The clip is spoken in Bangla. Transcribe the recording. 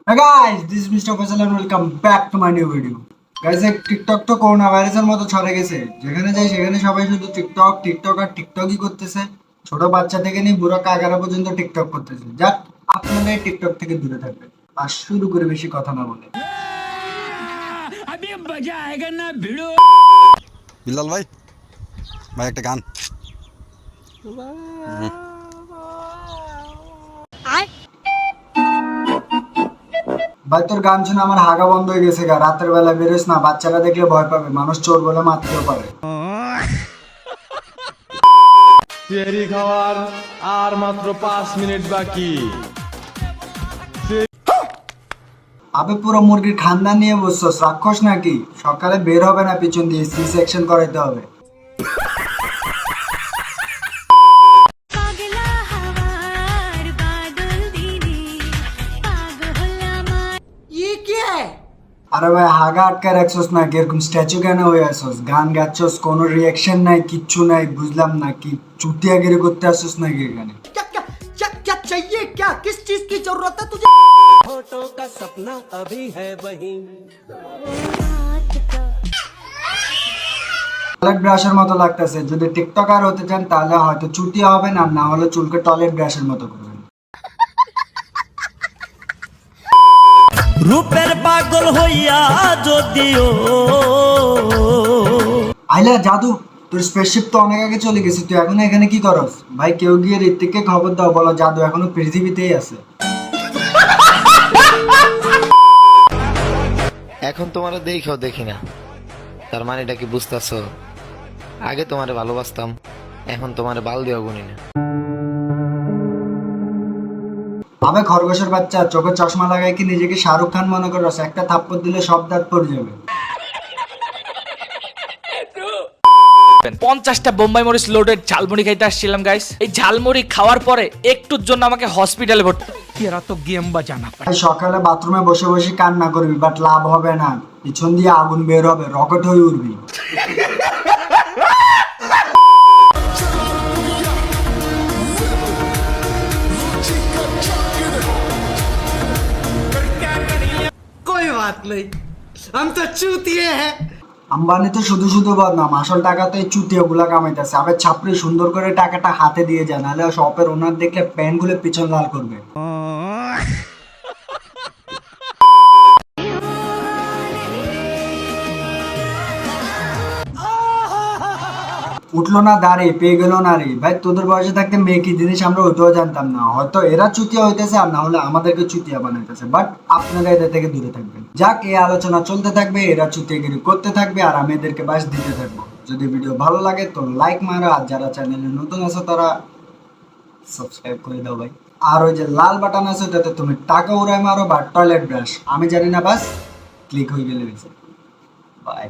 Hey guys, this is Mr. Faisal and welcome back to my new video. Guys, এক টিকটক তো করোনা ভাইরাসের মতো ছড়ে গেছে। যেখানে যাই সেখানে সবাই শুধু টিকটক টিকটক আর টিকটকই করতেছে। ছোট বাচ্চা থেকে নিয়ে বুড়ো কাকারা পর্যন্ত টিকটক করতেছে। যাক, আপনারা এই টিকটক থেকে দূরে থাকবেন। আর শুরু করে বেশি কথা না বলে। বিল্লাল ভাই ভাই একটা গান ভাই তোর গান শুনে আমার হাগা বন্ধ হয়ে গেছে গা। রাতের বেলা বেরোস না, বাচ্চারা দেখলে ভয় পাবে, মানুষ চোর বলে মারতেও পারে। তেরি খাওয়ার আর মাত্র 5 মিনিট বাকি। আবে পুরো মুরগির খান্দান নিয়ে বসছস, রাক্ষস নাকি? সকালে বের হবে না পিছন দিয়ে, সি সেকশন করাইতে হবে। আরে ভাই হাগা আটকা রাখছস না, এরকম স্ট্যাচু কেন হয়ে আসছস? গান গাচ্ছস, কোনো রিয়াকশন নাই, কিচ্ছু নাই, বুঝলাম না কি চুতিয়াগিরি করতে আসছস নাকি এখানে? क्या चाहिए, क्या किस चीज की जरूरत है तुझे? फोटो का सपना अभी है वही। টয়লেট ব্রাশের মতো লাগতেছে। যদি টিকটকার হতে চান তাহলে হয়তো চুতিয়া হবেন, আর না হলে চুলকে টয়লেট ব্রাশের মতো করবেন। রূপের পাগল হইয়া যদিও আইলা জাদু, তোর স্পেসশিপ তো অনেক আগে চলে গেছে, তুই এখনো এখানে কি করস? ভাই কেউ গিয়ে ঋত্বিককে খবর দাও, বলো জাদু এখনো পৃথিবীতেই আছে। এখন তোমারে দেখাও দেখি না, তার মানেটা কি বুঝতেছো? আগে তোমারে ভালোবাসতাম, এখন তোমারে বাল দেওয়া গুনি না। আবে খরগোশের বাচ্চা, চোখে চশমা লাগাই কি নিজেকে শাহরুখ খান মনে করস? একটা থাপ্পড় দিলে সব দাঁত পড়ে যাবে। 50টা বোম্বাই মরিচ লোডেড ঝালমুড়ি খাইতে আসছিলাম গাইস। এই ঝালমুড়ি খাওয়ার পরে একটুর জন্য আমাকে হসপিটালে ভর্তি। এরা তো গেম বাজানা। সকালে বাথরুমে বসে বসে কান্না করবি, বাট লাভ হবে না, পিছন দিয়ে আগুন বের হবে, রকেট হয়ে উঠবি। कोई बात नहीं, हम तो चूतिए हैं। আম্বানি তো শুধু শুধু বদনাম, আসল টাকা তো এই চুতিয়াগুলা কামাইতেছে। আবার ছাপড়ি সুন্দর করে টাকাটা হাতে দিয়ে যায়, নাহলে শপের ওনার দেখলে প্যান্ট গুলো পিছন লাল করবে। উঠলো না দাঁড়িয়ে, পেয়ে গেল না রে। ভাই তোদের বয়সে থাকতে মেয়ে কি জিনিস আমরা ওইটাও জানতাম না। হয়তো এরা চুতিয়া হইতেছে, আর না হলে আমাদেরকে চুতিয়া বানাইতেছে, বাট আপনারা এদের থেকে দূরে থাকবেন। যাক, এই আলোচনা চলতে থাকবে, এরা চুতিয়াগিরি করতে থাকবে, আর আমি এদেরকে বাস দিতে থাকবো। যদি ভিডিও ভালো লাগে তো লাইক মারো, আর যারা চ্যানেলে নতুন আছে তারা সাবস্ক্রাইব করে দাও ভাই। আর ওই যে লাল বাটন আছে ওটাতে তুমি টাকা উড়াই মারো বা টয়লেট ব্রাশ, আমি জানি না, বাস ক্লিক হয়ে গেলে বাই।